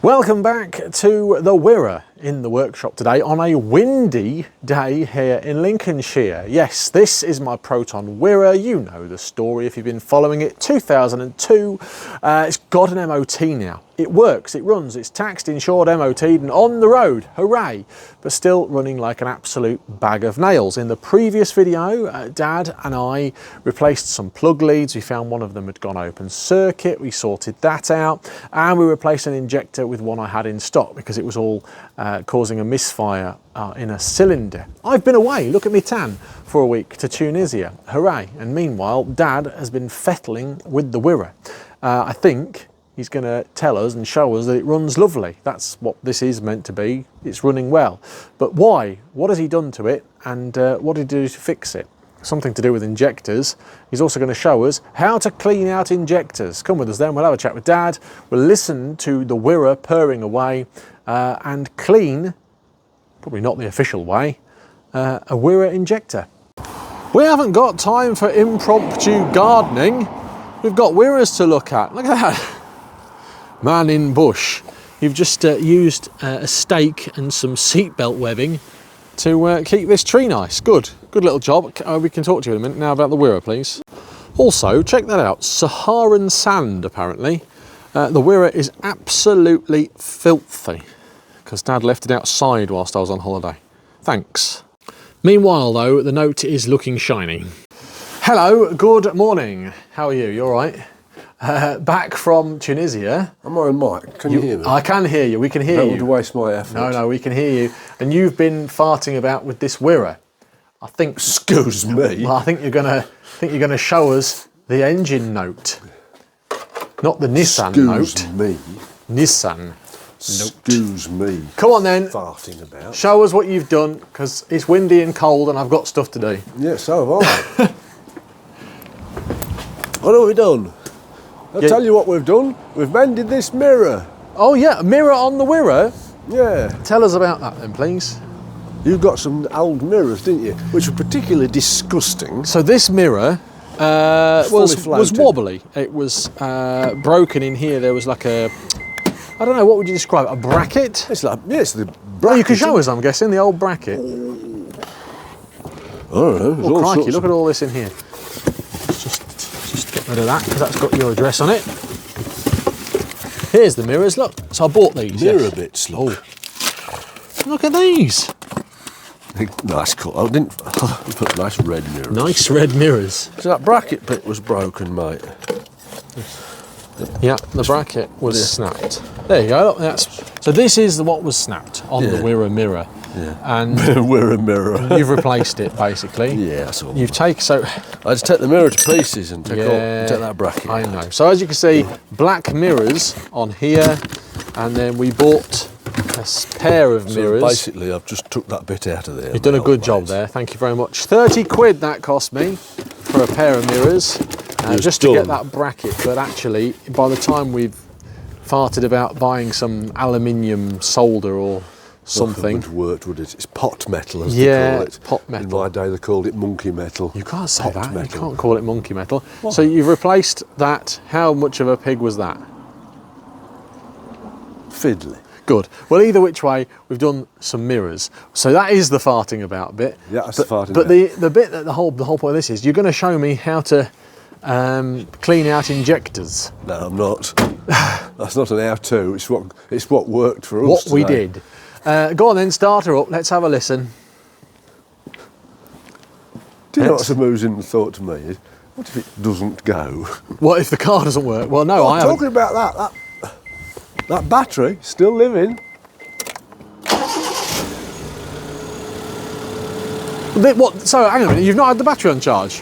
Welcome back to the Wira in the workshop today on a windy day here in Lincolnshire. Yes, this is my Proton Wira. You know the story if you've been following it. 2002. It's got an MOT now. It works, it runs, it's taxed, insured, MOT'd and on the road. Hooray! But still running like an absolute bag of nails. In the previous video, Dad and I replaced some plug leads. We found one of them had gone open circuit. We sorted that out and we replaced an injector with one I had in stock because it was all causing a misfire in a cylinder. I've been away, look at me tan, for a week to Tunisia. Hooray! And meanwhile, Dad has been fettling with the Wira. I think he's going to tell us and show us that it runs lovely. That's what this is meant to be. It's running well. But why? What has he done to it? And what did he do to fix it? Something to do with injectors. He's also going to show us how to clean out injectors. Come with us then, we'll have a chat with Dad. We'll listen to the Wira purring away and clean, probably not the official way, a Wira injector. We haven't got time for impromptu gardening. We've got Wiras to look at. Look at that. Man in bush. You've just used a stake and some seatbelt webbing to keep this tree nice. Good little job. We can talk to you in a minute now about the Wira, please. Also, check that out. Saharan sand, apparently. The Wira is absolutely filthy because Dad left it outside whilst I was on holiday. Thanks. Meanwhile, though, the note is looking shiny. Hello, good morning. How are you? You all right? Back from Tunisia. I'm on mic. Can you hear me? I can hear you. We can hear you. Don't want to waste my effort. No, we can hear you. And you've been farting about with this Wira. I think. Excuse me. Well, I think you're gonna show us the engine note, not the Nissan note. Excuse me. Nissan. Excuse me. Come on then. Farting about. Show us what you've done because it's windy and cold and I've got stuff to do. Yeah, so have I. What have we done? I'll tell you what we've done. We've mended this mirror. Oh yeah, a mirror on the Wira? Yeah. Tell us about that then, please. You've got some old mirrors, didn't you? Which were particularly disgusting. So this mirror was wobbly. It was broken in here. There was like a, I don't know, what would you describe it? A bracket? It's like, yes, the bracket. Oh, you can show us, I'm guessing, the old bracket. I don't know. Oh, crikey, look at all this in here. Just get rid of that, because that's got your address on it. Here's the mirrors, look. So I bought these. Mirror bits, look. Oh. Look at these. Nice cut. I didn't put nice red mirrors. Nice red mirrors. So that bracket bit was broken, mate. Yeah, the bracket was snapped. There you go. Look, so this is what was snapped on the Wira mirror. Yeah. And Wira mirror. You've replaced it basically. Yeah, that's all. You've taken I just take the mirror to pieces and take that bracket. I know. So as you can see, black mirrors on here, and then we bought a pair of mirrors. So basically, I've just took that bit out of there. You've done a good job there. Thank you very much. 30 quid that cost me for a pair of mirrors, just to get that bracket. But actually, by the time we've farted about buying some aluminium solder or something. It worked, would it? It's pot metal, as they call it. Pot metal. In my day, they called it monkey metal. You can't say pot that. Metal. You can't call it monkey metal. What? So you've replaced that. How much of a pig was that? Fiddly. Good. Well, either which way, we've done some mirrors. So that is the farting about bit. Yeah, that's the farting But bit. the bit that the whole point of this is, you're going to show me how to clean out injectors. No, I'm not. That's not an how-to. It's what worked for us. What today. we did. Go on then, start her up. Let's have a listen. Do you know what's amusing thought to me is, what if it doesn't go? What if the car doesn't work? Well, no, I haven't. Talking about that battery still living. What? So hang on a minute. You've not had the battery on charge?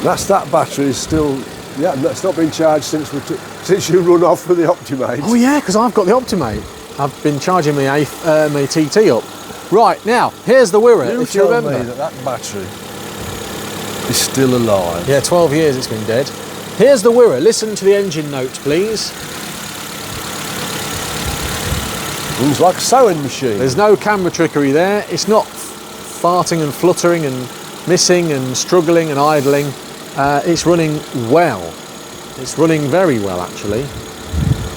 That battery is still. Yeah, it's not been charged since you run off with the Optimate. Oh yeah, because I've got the Optimate. I've been charging my TT up. Right, now, here's the Wira, if you remember. Me that battery is still alive. Yeah, 12 years it's been dead. Here's the Wira. Listen to the engine note, please. Runs like a sewing machine. There's no camera trickery there. It's not farting and fluttering and missing and struggling and idling. It's running well. It's running very well, actually.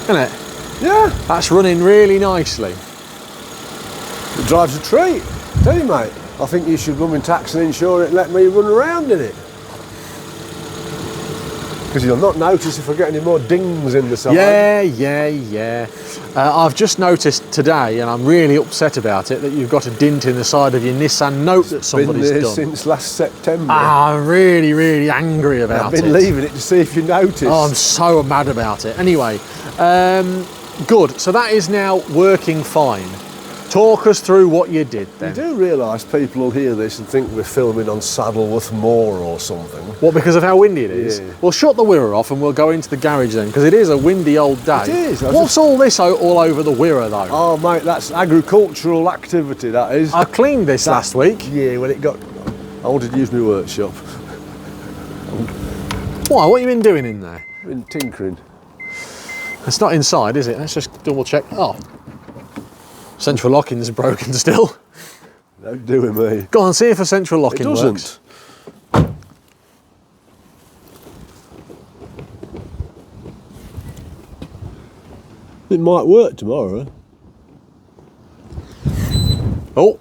Isn't it? Yeah, That's running really nicely. it drives a treat. Tell you, mate, I think you should run in tax and insure it and let me run around in it. Because you'll not notice if I get any more dings in the side. Yeah. I've just noticed today, and I'm really upset about it, that you've got a dint in the side of your Nissan Note that somebody's been there done. since last September. I'm really angry about it. I've been leaving it to see if you notice. Oh, I'm so mad about it. Anyway, good. So that is now working fine. Talk us through what you did then. You do realise people will hear this and think we're filming on Saddleworth Moor or something. What, because of how windy it is? Yeah. Well, shut the Wira off and we'll go into the garage then, because it is a windy old day. It is. What's all this all over the Wira though? Oh, mate, that's agricultural activity, that is. I cleaned this last week. Yeah, when it got... I wanted to use my workshop. Why? What have you been doing in there? I've been tinkering. It's not inside, is it? Let's just double check. Oh. Central locking's broken still. Don't do it, me. Go on, see if a central locking It doesn't. works. It might work tomorrow. Oh,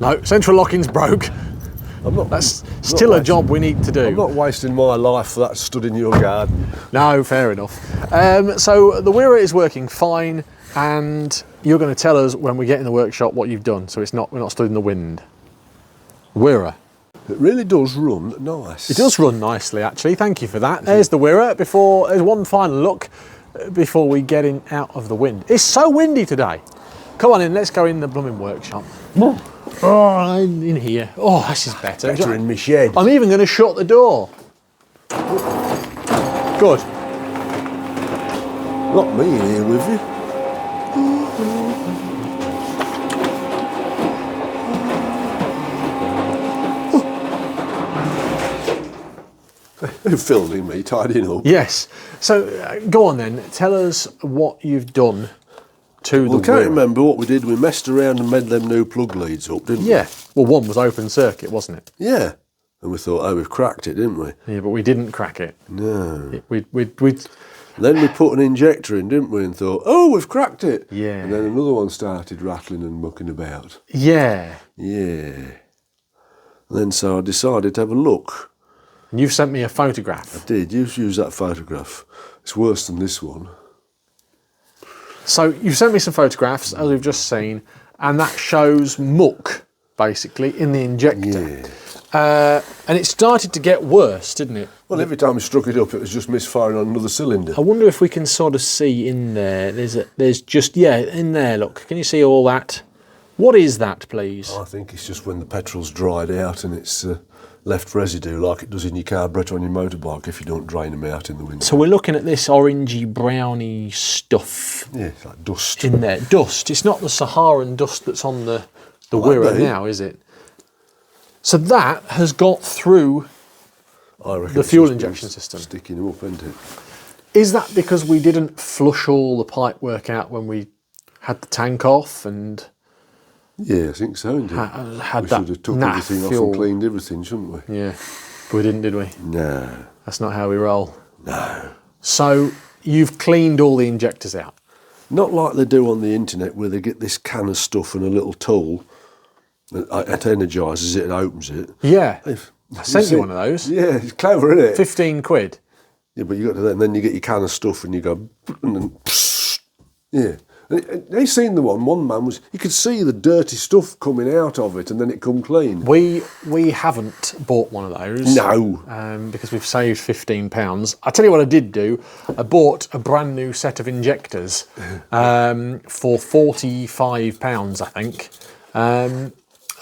no, central locking's broke. That's still a job we need to do. I'm not wasting my life for that stood in your garden. No, fair enough. So the Wira is working fine, and you're going to tell us when we get in the workshop what you've done, so we're not stood in the wind. Wira. It really does run nice. It does run nicely, actually. Thank you for that. There's the Wira. There's one final look before we get in out of the wind. It's so windy today. Come on in, let's go in the blooming workshop. Oh, in here. Oh, this is better. Better in my shed. I'm even going to shut the door. Good. Not me in here with you. You're filming me, tidying up. Yes. So go on then. Tell us what you've done to Well, the I can't Wira. remember what we did. We messed around and made them new plug leads up, didn't we? Yeah. Well, one was open circuit, wasn't it? Yeah. And we thought, oh, we've cracked it, didn't we? Yeah, but we didn't crack it. No. We'd Then we put an injector in, didn't we? And thought, oh, we've cracked it. Yeah. And then another one started rattling and mucking about. Yeah. Yeah. And then so I decided to have a look. And you've sent me a photograph. I did. You use that photograph. It's worse than this one. So you've sent me some photographs, as we've just seen, and that shows muck, basically, in the injector. Yeah. And it started to get worse, didn't it? Well, every time we struck it up, it was just misfiring on another cylinder. I wonder if we can sort of see in there. There's just, yeah, in there, look. Can you see all that? What is that, please? I think it's just when the petrol's dried out and it's left residue like it does in your carburettor on your motorbike if you don't drain them out in the winter. So we're looking at this orangey, browny stuff Yeah, it's like dust. in there. Dust. It's not the Saharan dust that's on the Wira now, is it? So that has got through I reckon the it's fuel just been injection system. Sticking them up, isn't it? Is that because we didn't flush all the pipe work out when we had the tank off and Yeah, I think so, isn't it? had We that should have took naff everything fuel? off and cleaned everything, shouldn't we? Yeah, but we didn't, did we? No. That's not how we roll. No. So you've cleaned all the injectors out. Not like they do on the internet where they get this can of stuff and a little tool. It energises it and opens it. Yeah, If- I sent see- you one of those. Yeah, it's clever, isn't it? 15 quid. Yeah, but you got to that, and then you get your can of stuff and you go, and then, yeah. And they seen the one man was, you could see the dirty stuff coming out of it and then it come clean. We haven't bought one of those. No. Because we've saved £15. I tell you what I did do. I bought a brand new set of injectors for £45, I think.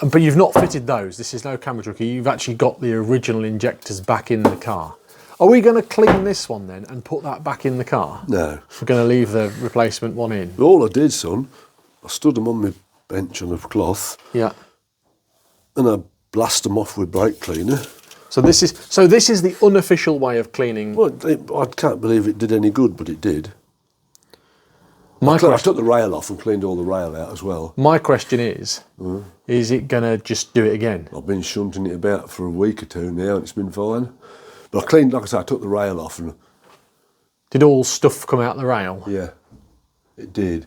But you've not fitted those. This is no camera trick. You've actually got the original injectors back in the car. Are we going to clean this one then and put that back in the car? No. We're going to leave the replacement one in. But all I did, son, I stood them on my bench on a cloth Yeah. and I blast them off with brake cleaner. So this is the unofficial way of cleaning. Well, I can't believe it did any good, but it did. My I question, took the rail off and cleaned all the rail out as well. my question is it going to just do it again? I've been shunting it about for a week or two now and it's been fine. But like I said, I took the rail off and Did all stuff come out the rail? yeah. It did.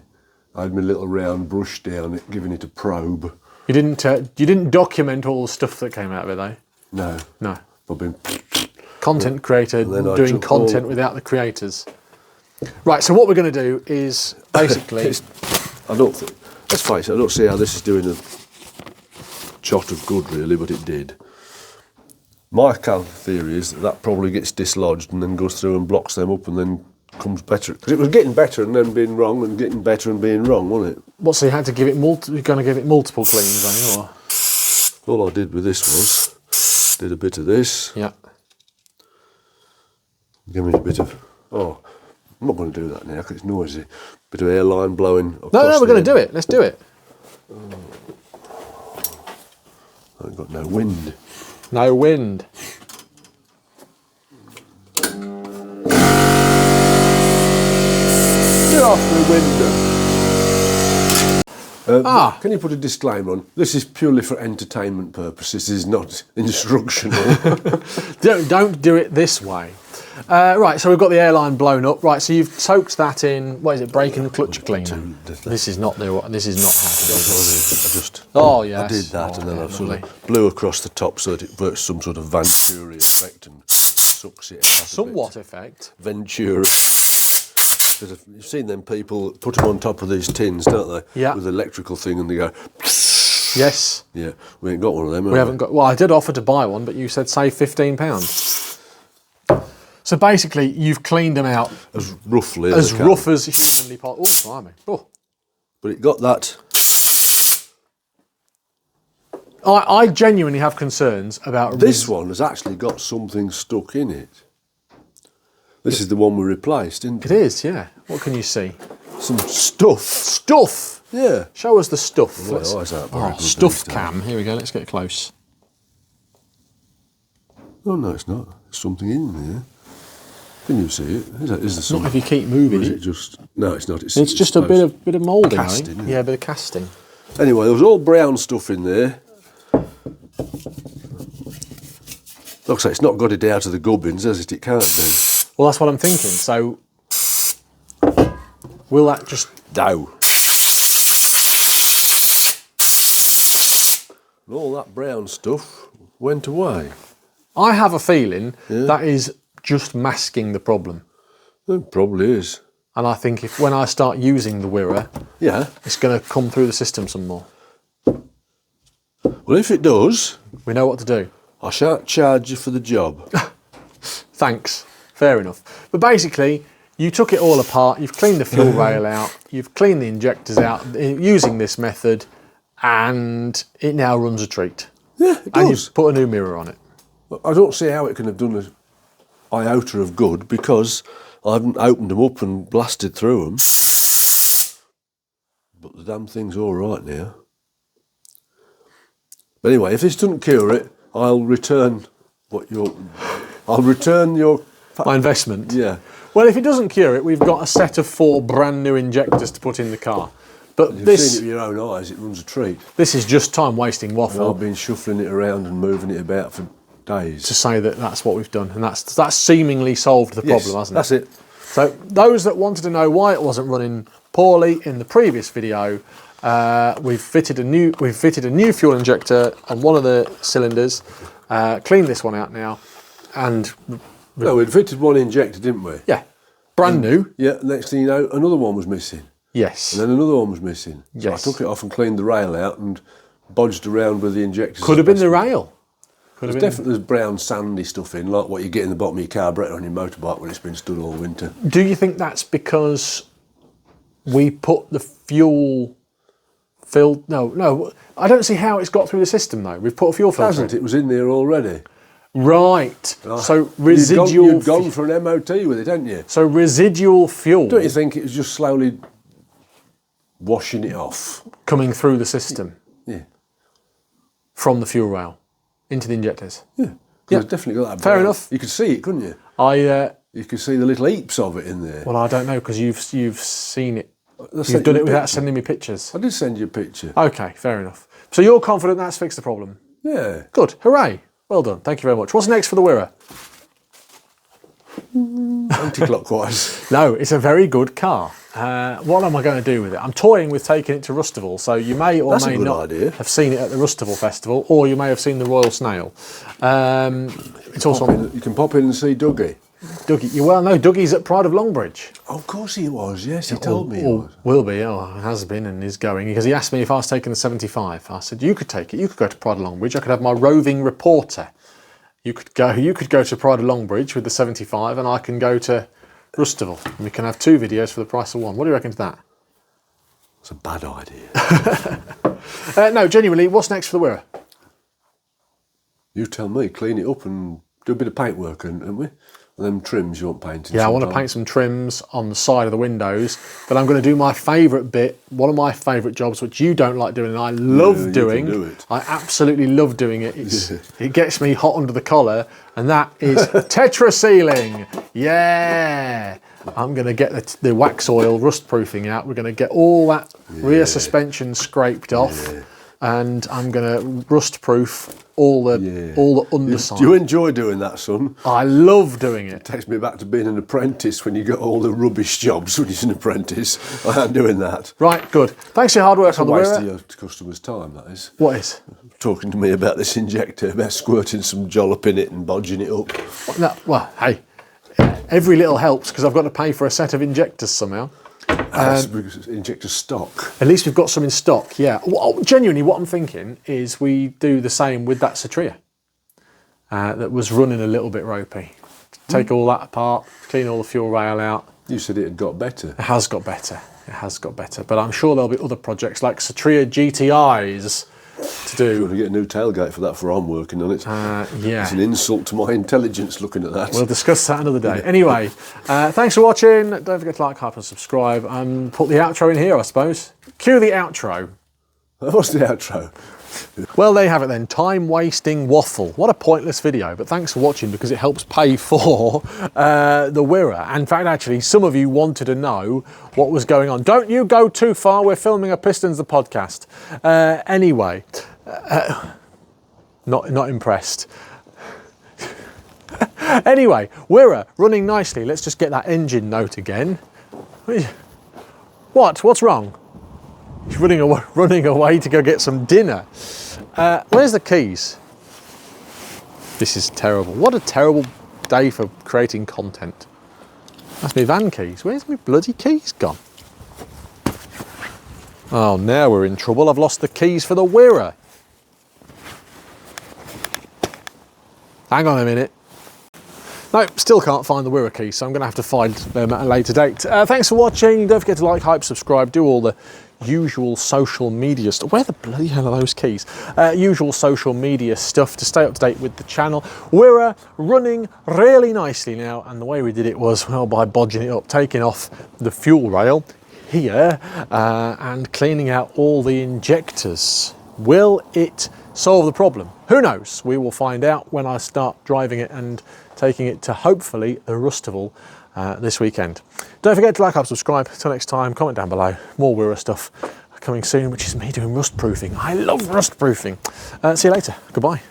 I had my little round brush down it, giving it a probe. You didn't document all the stuff that came out of it, though? No. No. I've been... Content creator doing content without the creators. Right, so what we're going to do is basically... let's face it, I don't see how this is doing a shot of good, really, but it did. My theory is that probably gets dislodged and then goes through and blocks them up and then comes better. Because it was getting better and then being wrong and getting better and being wrong, wasn't it? What, so you had to give it you're going to give it multiple cleans, are you? Or? All I did with this was, did a bit of this. Yeah. Give me a bit of, I'm not going to do that now because it's noisy. Bit of airline blowing. No, we're going to do it. Let's do it. I've got no wind. No wind. Get off the window. Ah. Can you put a disclaimer on? This is purely for entertainment purposes. This is not instructional. Don't do it this way. Right, so we've got the airline blown up. Right, so you've soaked that in. What is it? Brake and clutch cleaner. This is not how to do it. Oh yes. I did that, and then I sort of blew across the top so that it works some sort of Venturi effect and sucks it out. Somewhat effect. Venturi. You've seen them people put them on top of these tins, don't they? Yeah. With the electrical thing, and they go. Yes. Yeah, we ain't got one of them. We haven't got. Well, I did offer to buy one, but you said save £15. So basically, you've cleaned them out as roughly as rough as humanly possible. Oh, blimey. Oh. But it got that. I genuinely have concerns about this one has actually got something stuck in it. This is the one we replaced, isn't it? It is, yeah. What can you see? Some stuff. Stuff? Yeah. Show us the stuff. Stuff cam. Here we go. Let's get close. Oh no, it's not. There's something in there. Can you see it? Is there something? Not if you keep moving it. Just no, it's not. It's just a bit of moulding, casting. I think. Yeah, a bit of casting. Anyway, there was all brown stuff in there. Like I say, it's not got it out of the gubbins, has it? It can't do. Well, that's what I'm thinking. So, will that just... No. And all that brown stuff went away. I have a feeling that is just masking the problem. It probably is. And I think when I start using the Wira, it's going to come through the system some more. Well, if it does... we know what to do. I shan't charge you for the job. Thanks. Fair enough. But basically, you took it all apart, you've cleaned the fuel rail out, you've cleaned the injectors out using this method, and it now runs a treat. Yeah, it does. And you've put a new mirror on it. I don't see how it can have done an iota of good because I haven't opened them up and blasted through them. But the damn thing's all right now. But anyway, if this doesn't cure it, I'll return your... My investment? Yeah. Well, if it doesn't cure it, we've got a set of 4 brand new injectors to put in the car. But you've seen it with your own eyes, it runs a treat. This is just time-wasting waffle. I've been shuffling it around and moving it about for days. To say that that's what we've done, and that's seemingly solved the problem, hasn't it? That's it. So those that wanted to know why it wasn't running poorly in the previous video, we've fitted a new fuel injector on one of the cylinders, cleaned this one out now, and... No, we'd fitted one injector, didn't we? Yeah. Brand new. Yeah, next thing you know, another one was missing. Yes. And then another one was missing. So yes. I took it off and cleaned the rail out and bodged around with the injectors. Could have been the rail. There's definitely brown sandy stuff in, like what you get in the bottom of your carburettor on your motorbike when it's been stood all winter. Do you think that's because we put the fuel filled... No, I don't see how it's got through the system though. We've put a fuel filter. Hasn't it? It was in there already. Right. So residual... You'd gone for an MOT with it, hadn't you? So residual fuel... Don't you think it was just slowly washing it off? Coming through the system? Yeah. From the fuel rail into the injectors? Yeah. It's definitely got that. Fair enough. You could see it, couldn't you? You could see the little heaps of it in there. Well, I don't know, because you've seen it. You've done it without sending me pictures. I did send you a picture. Okay, fair enough. So you're confident that's fixed the problem? Yeah. Good. Hooray. Well done. Thank you very much. What's next for the Wira? anti-clockwise. No, it's a very good car. What am I going to do with it? I'm toying with taking it to Rustival, so you may or That's a may good not idea. have seen it at the Rustival Festival, or you may have seen the Royal Snail. It's also You can pop in and see Dougie. Dougie. You well know Dougie's at Pride of Longbridge. Oh, of course he was, yes, he told me he Or was. will be, or has been and is going, because he asked me if I was taking the 75. I said, you could take it, you could go to Pride of Longbridge, I could have my roving reporter. You could go to Pride of Longbridge with the 75 and I can go to Rustival. And we can have 2 videos for the price of 1. What do you reckon to that? It's a bad idea. No, genuinely, what's next for the Wira? You tell me, clean it up and do a bit of paint work, and we? And them trims you want painting. Yeah, I want to paint some trims on the side of the windows, but I'm going to do my favourite bit, one of my favourite jobs, which you don't like doing and I love doing. You can do it. I absolutely love doing it. It gets me hot under the collar, and that is tetra sealing. Yeah! I'm going to get the wax oil rust proofing out. We're going to get all that rear suspension scraped off, and I'm going to rust proof all the underside. Do you enjoy doing that, son? I love doing it. Takes me back to being an apprentice when you got all the rubbish jobs when you're an apprentice. I am doing that. Right, good. Thanks for your hard work on the Waste Wira. of your customer's time, that is. What is? Talking to me about this injector, about squirting some jollop in it and bodging it up. No, well, hey, every little helps because I've got to pay for a set of injectors somehow. Injector stock. At least we've got some in stock, yeah. Well, genuinely, what I'm thinking is we do the same with that Satria that was running a little bit ropey. Take all that apart, clean all the fuel rail out. You said it had got better. It has got better. It has got better. But I'm sure there'll be other projects like Satria GTIs to do. You're going to get a new tailgate for that, for I'm working on it. Yeah. It's an insult to my intelligence looking at that. We'll discuss that another day. Anyway, thanks for watching. Don't forget to like, hype and subscribe, and put the outro in here, I suppose. Cue the outro. What's the outro? Well, there you have it then. Time-wasting waffle. What a pointless video, but thanks for watching because it helps pay for the Wira. In fact, actually, some of you wanted to know what was going on. Don't you go too far. We're filming a Pistons the podcast. Anyway, not impressed. Anyway, Wira running nicely. Let's just get that engine note again. What's wrong? He's running away to go get some dinner. Where's the keys? This is terrible. What a terrible day for creating content. That's my van keys. Where's my bloody keys gone? Oh, now we're in trouble. I've lost the keys for the Wira. Hang on a minute. No, still can't find the Wira keys, so I'm going to have to find them at a later date. Thanks for watching. Don't forget to like, hype, subscribe, do all the usual social media stuff. Where the bloody hell are those keys? Usual social media stuff to stay up to date with the channel. Wira running really nicely now, and the way we did it was, well, by bodging it up, taking off the fuel rail here and cleaning out all the injectors. Will it solve the problem? Who knows? We will find out when I start driving it and taking it to hopefully the Rustival this weekend. Don't forget to like, subscribe. Till next time, comment down below. More Wira stuff coming soon, which is me doing rust proofing. I love rust proofing. See you later. Goodbye.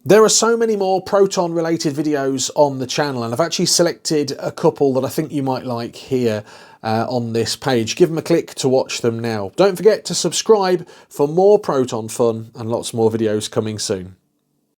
There are so many more Proton related videos on the channel, and I've actually selected a couple that I think you might like here on this page. Give them a click to watch them now. Don't forget to subscribe for more Proton fun and lots more videos coming soon.